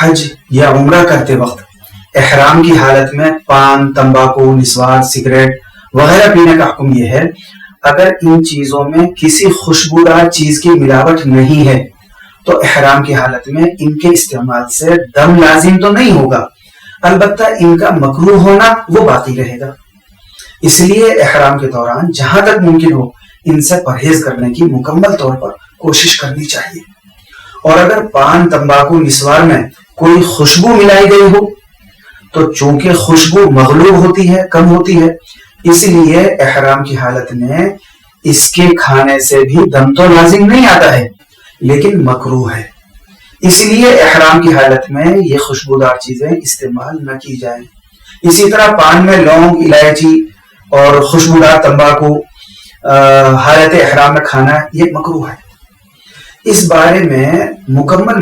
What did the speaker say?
حج یا عمرہ کرتے وقت احرام کی حالت میں پان، تمباکو، مسواک، سگریٹ وغیرہ پینے کا حکم یہ ہے اگر ان چیزوں میں کسی خوشبودار چیز کی ملاوٹ نہیں ہے تو احرام کی حالت میں ان کے استعمال سے دم لازم تو نہیں ہوگا، البتہ ان کا مکروہ ہونا وہ باقی رہے گا۔ اس لیے احرام کے دوران جہاں تک ممکن ہو ان سے پرہیز کرنے کی مکمل طور پر کوشش کرنی چاہیے، اور اگر پان، تمباکو، مسوار میں کوئی خوشبو ملائی گئی ہو تو چونکہ خوشبو مغلوب ہوتی ہے، کم ہوتی ہے، اس لیے احرام کی حالت میں اس کے کھانے سے بھی دم تو لازم نہیں آتا ہے لیکن مکروہ ہے، اس لیے احرام کی حالت میں یہ خوشبودار چیزیں استعمال نہ کی جائیں۔ اسی طرح پان میں لونگ، الائچی اور خوشبودار تمباکو حالت احرام میں کھانا یہ مکروہ ہے۔ اس بارے میں مکمل